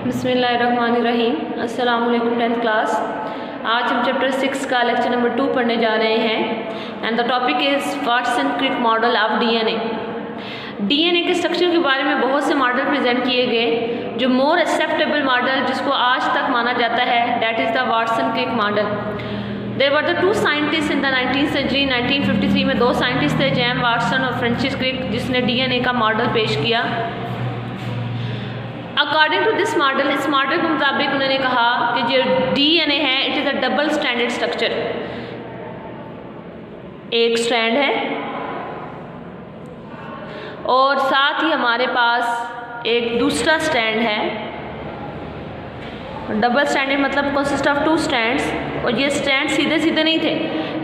बिस्मिल्लाहिर्रहमानिर्रहीम। अस्सलाम वालेकुम 10th क्लास। आज हम चैप्टर 6 का लेक्चर नंबर 2 पढ़ने जा रहे हैं and the topic is Watson Crick model of DNA. DNA के स्ट्रक्चर के बारे में बहुत से मॉडल प्रेजेंट किए गए। जो मोर एक्सेप्टेबल मॉडल जिसको आज तक माना जाता है that is the Watson Crick model. There were the two scientist in the 19th century. 1953 में दो साइंटिस्ट थे, जेम्स वाटसन और फ्रांसिस क्रिक, जिसने डीएनए का मॉडल पेश किया। अकॉर्डिंग टू दिस मॉडल, इस मॉडल के मुताबिक उन्होंने कहा कि जो डीएनए है it is a double stranded structure. एक स्ट्रैंड है और साथ ही हमारे पास एक दूसरा स्ट्रैंड है। डबल स्ट्रैंडेड मतलब कंसिस्ट ऑफ टू स्ट्रैंड्स, और ये स्ट्रैंड सीधे सीधे नहीं थे,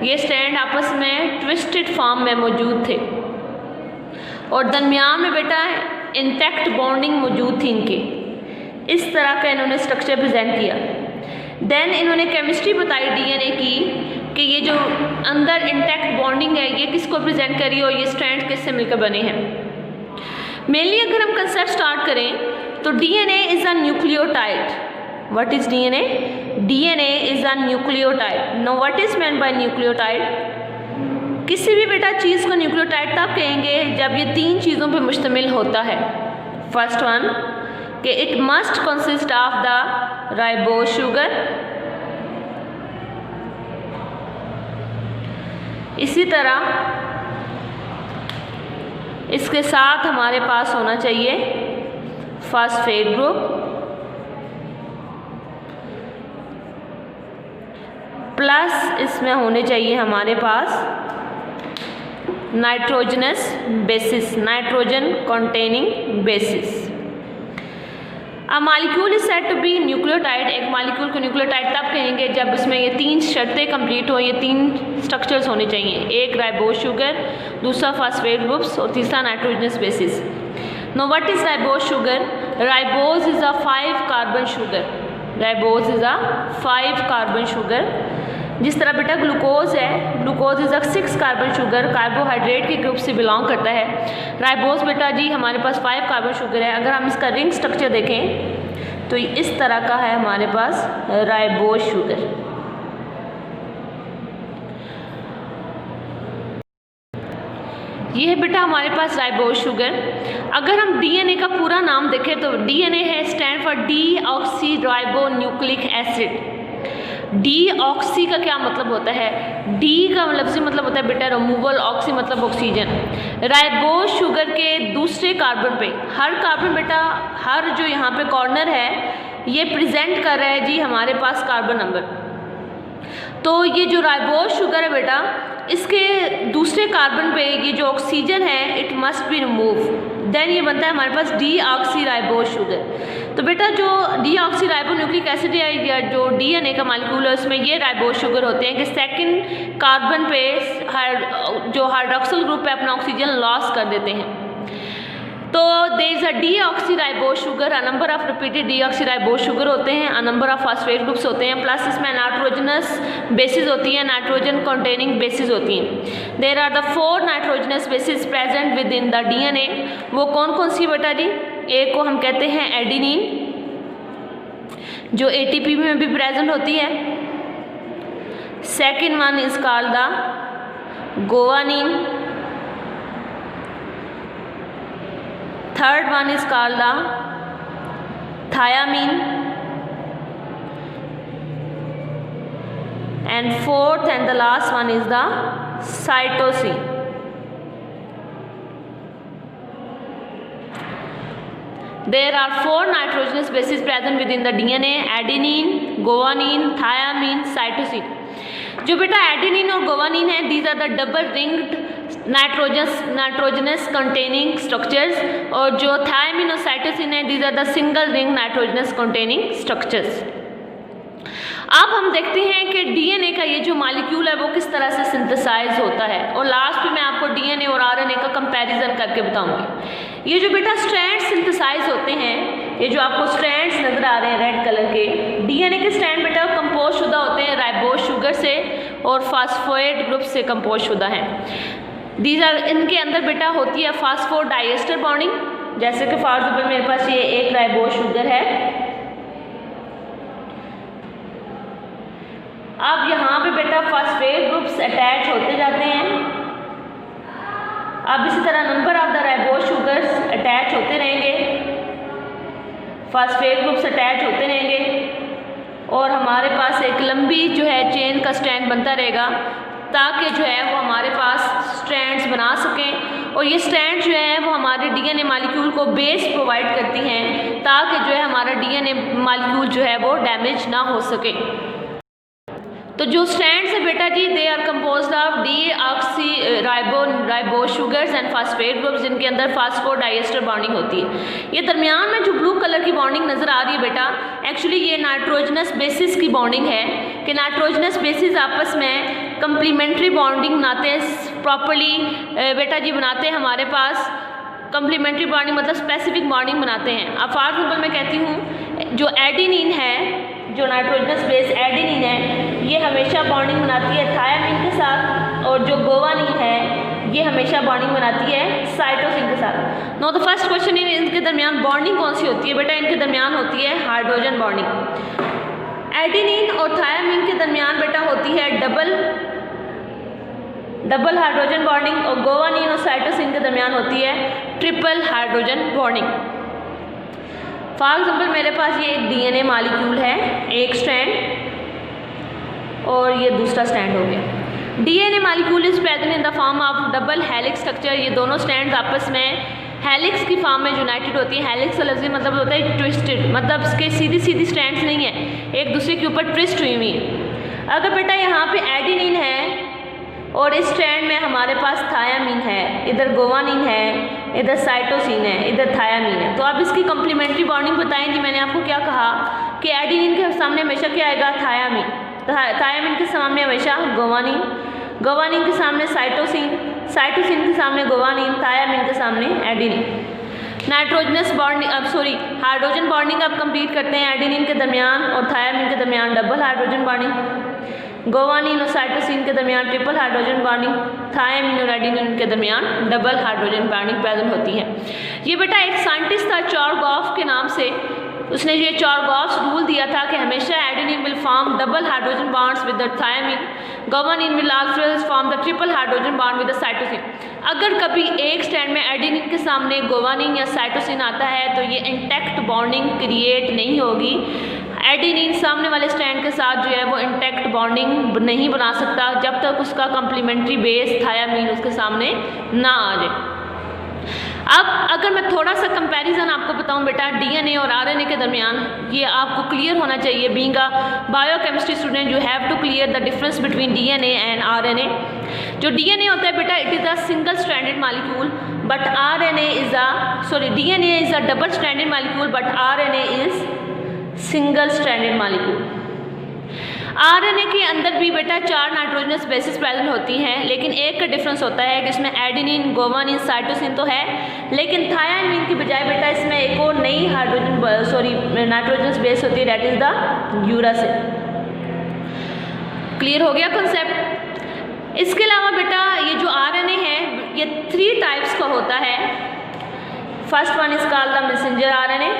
ये स्ट्रैंड आपस में ट्विस्टेड फॉर्म में मौजूद थे और दरमियान में बेटा इंटैक्ट बॉन्डिंग मौजूद थी इनके। इस तरह का इन्होंने स्ट्रक्चर प्रेजेंट किया। देन इन्होंने केमिस्ट्री बताई डीएनए की कि ये जो अंदर इंटैक्ट बॉन्डिंग है ये किसको प्रेजेंट करी और ये स्ट्रैंड किससे मिलकर बने हैं। मेनली अगर हम कंसेप्ट स्टार्ट करें तो DNA is a nucleotide. What is DNA? DNA is a nucleotide. Know what is meant by nucleotide? किसी भी बेटा चीज़ को न्यूक्लियोटाइड तब कहेंगे जब ये तीन चीज़ों पे मुश्तमिल होता है। फर्स्ट वन कि it must consist of the ribose sugar, इसी तरह इसके साथ हमारे पास होना चाहिए फॉस्फेट ग्रुप, प्लस इसमें होने चाहिए हमारे पास nitrogenous bases, nitrogen containing bases. A molecule is said to be nucleotide. एक मॉलिक्यूल को न्यूक्लियोटाइड तब कहेंगे जब इसमें ये तीन शर्तें कंप्लीट हो, ये तीन स्ट्रक्चर्स होने चाहिए। एक राइबोज शुगर, दूसरा फॉस्फेट ग्रुप्स और तीसरा nitrogenous bases. Know what is ribose sugar? Ribose is a 5 carbon sugar. Ribose is a 5 carbon sugar. जिस तरह बेटा ग्लूकोज है, glucose is a 6 carbon sugar, carbohydrate के ग्रुप से बिलोंग करता है। राइबोज बेटा जी हमारे पास 5 कार्बन शुगर है। अगर हम इसका रिंग स्ट्रक्चर देखें तो इस तरह का है हमारे पास राइबोज शुगर। ये है बेटा हमारे पास राइबोज शुगर। अगर हम डीएनए का पूरा नाम देखें तो डीएनए है stand for deoxy ribo nucleic acid. Deoxy का क्या मतलब होता है? डी का मतलब होता है बेटा रिमूवल, ऑक्सी मतलब ऑक्सीजन। राइबोज शुगर के दूसरे कार्बन पे, हर कार्बन बेटा हर जो यहाँ पे कॉर्नर है ये प्रेजेंट कर रहा है जी हमारे पास कार्बन नंबर। तो ये जो राइबोज शुगर है बेटा इसके दूसरे कार्बन पे ये जो ऑक्सीजन है it must be remove, then ये बनता है हमारे पास डीऑक्सी राइबोज शुगर। तो बेटा जो डीऑक्सी राइबो न्यूक्लिक एसिड है या जो डीएनए का मॉलिक्यूल है उसमें ये राइबोज शुगर होते हैं कि सेकंड कार्बन पे जो हाइड्रोक्सिल ग्रुप है अपना ऑक्सीजन लॉस कर देते हैं। तो there is a deoxyribose sugar, a number of repeated deoxyribose sugar होते हैं, a number of phosphate groups होते हैं, प्लस इसमें नाइट्रोजनस बेसिस होती है, नाइट्रोजन कंटेनिंग बेसिस होती हैं। There are the 4 nitrogenous bases present within the DNA. वो कौन कौन सी बेटा जी? एक को हम कहते हैं एडिनिन जो एटीपी में भी प्रेजेंट होती है। Second one is called the guanine. Third one is called the thiamine, and fourth and the last one is the cytosine. There are 4 nitrogenous bases present within the DNA: adenine, guanine, thiamine, cytosine. जो बेटा adenine और guanine है these are the double ringed nitrogenous containing structures, और जो thiamine और cytosine है these are the single ring nitrogenous containing structures. अब हम देखते हैं कि डीएनए का ये जो मॉलिक्यूल है वो किस तरह से सिंथेसाइज होता है, और लास्ट में मैं आपको डीएनए और आरएनए का कंपैरिजन करके बताऊंगी। ये जो बेटा स्ट्रैंड सिंथेसाइज होते हैं, ये जो आपको स्ट्रैंड्स नजर आ रहे हैं रेड कलर के, डीएनए के स्ट्रैंड बेटा कंपोज शुदा होते हैं राइबोज शुगर से और फॉस्फेट ग्रुप से कंपोज शुदा हैं। इनके अंदर बेटा होती है फास्फोडाइएस्टर बॉन्डिंग, जैसे कि फॉर एग्जाम्पल मेरे पास ये एक राइबोज शुगर है अब यहाँ पे बेटा फॉस्फेट ग्रुप्स अटैच होते जाते हैं। अब इसी तरह number of the ribose sugars attach होते रहेंगे, फॉस्फेट ग्रुप्स अटैच होते रहेंगे और हमारे पास एक लंबी जो है चेन का स्ट्रैंड बनता रहेगा, ताकि जो है वो हमारे पास स्ट्रैंड्स बना सकें। और ये स्ट्रैंड जो है वो हमारे डीएनए मॉलिक्यूल को बेस प्रोवाइड करती हैं, ताकि जो है हमारा डीएनए मॉलिक्यूल जो है वो डैमेज ना हो सके। तो जो स्ट्रैंड्स है बेटा जी, they are composed of deoxy ribose sugars and phosphate groups, जिनके अंदर फास्फोडाइएस्टर बॉन्डिंग होती है। ये दरमियान में जो ब्लू कलर की बॉन्डिंग नज़र आ रही है बेटा, एक्चुअली ये नाइट्रोजनस बेसिस की बॉन्डिंग है कि नाइट्रोजनस बेसिस आपस में कंप्लीमेंट्री बॉन्डिंग बनाते हैं प्रॉपरली बेटा जी, बनाते हैं हमारे पास कंप्लीमेंट्री बॉन्डिंग, मतलब स्पेसिफिक बॉन्डिंग बनाते हैं। अब फॉर एग्जाम्पल मैं कहती हूँ जो एडिनिन है, जो नाइट्रोजनस बेस एडिनिन है, ये हमेशा बॉन्डिंग बनाती है थायामीन के साथ, और जो गोवानिन है ये हमेशा बॉन्डिंग बनाती है साइटोसिन के साथ। नो द फर्स्ट क्वेश्चन इनके दरमियान बॉन्डिंग कौन सी होती है बेटा? इनके दरमियान होती है हाइड्रोजन बॉन्डिंग। एडिनिन और थायामीन के दरमियान बेटा होती है डबल हाइड्रोजन बॉन्डिंग, और गोवानिन और साइटोसिन के दरमियान होती है triple hydrogen bonding. For example मेरे पास ये एक डीएनए मॉलिक्यूल है, एक स्ट्रैंड और ये दूसरा स्ट्रैंड हो गया। DNA molecule is present in the form of double helix structure. ये दोनों स्ट्रैंड्स आपस में हेलिक्स की फॉर्म में यूनाइटेड होती है। हेलिक्स का लफ्ज़ मतलब होता है ट्विस्टेड, मतलब इसके सीधी सीधी स्ट्रैंड्स नहीं है, एक दूसरे के ऊपर ट्विस्ट हुई हुई है। अगर बेटा यहाँ पे एडिनिन है और इस स्ट्रैंड में हमारे पास थायामीन है, इधर गोवानिन है, इधर साइटोसिन है, इधर थायामीन है, तो आप इसकी कम्प्लीमेंट्री बॉन्डिंग बताएंगी। मैंने आपको क्या कहा कि एडिनिन के सामने हमेशा क्या आएगा? थायामीन। थायामीन के सामने हमेशा गोवानिन, गोवानिन के सामने साइटोसिन, साइटोसिन के सामने गोवानिन, थायामीन के सामने adenine. Nitrogenous bonding hydrogen bonding आप कंप्लीट करते हैं एडिनिन के दरमियान और थायामीन के दरमियान डबल हाइड्रोजन बॉन्डिंग, गोवानिन और साइटोसिन के दरमियान ट्रिपल हाइड्रोजन बॉन्डिंग, थायामीन और एडिनिन के दरमियान डबल हाइड्रोजन बॉन्डिंग प्रेजेंट होती है। ये बेटा एक साइंटिस्ट था चारगॉफ के नाम से, उसने ये चारगॉफ रूल दिया था कि हमेशा adenine will form double hydrogen bonds with the thiamine, guanine will always form the triple hydrogen bond with the cytosine. अगर कभी एक स्ट्रैंड में एडिनिन के सामने गोवानिन या साइटोसिन आता है तो ये इंटैक्ट बॉन्डिंग क्रिएट नहीं होगी। एडिनिन सामने वाले स्ट्रैंड के साथ जो है वो इंटैक्ट बॉन्डिंग नहीं बना सकता जब तक उसका कम्प्लीमेंट्री बेस थायामीन उसके सामने ना आ जाए। अब अगर मैं थोड़ा सा कंपैरिजन आपको बताऊं बेटा डीएनए और आरएनए के दरमियान, ये आपको क्लियर होना चाहिए। Being a biochemistry student you have to clear the difference between DNA and RNA. जो डीएनए होता है बेटा it is a single stranded molecule but RNA is DNA is a double stranded molecule but RNA is single stranded molecule. RNA के अंदर भी बेटा 4 nitrogenous bases present होती हैं, लेकिन एक का डिफरेंस होता है कि इसमें एडिनिन, गोवानिन, साइटोसिन तो है, लेकिन थायामीन की बजाय बेटा इसमें एक और नई नाइट्रोजनस बेस होती है, that is the uracil. Clear हो गया कॉन्सेप्ट? इसके अलावा बेटा ये जो आरएनए है ये 3 टाइप्स का होता है। First one is called the messenger RNA,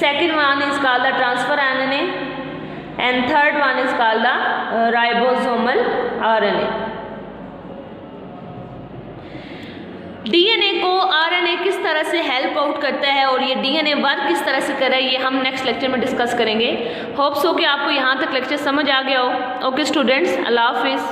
second one is called the transfer RNA and third one is called the ribosomal RNA। DNA को आरएनए किस तरह से हेल्प आउट करता है और ये डीएनए वर्क किस तरह से कर रहा है ये हम नेक्स्ट लेक्चर में डिस्कस करेंगे। होप सो कि आपको यहाँ तक लेक्चर समझ आ गया हो। ओके स्टूडेंट्स, अल्लाह हाफिज़।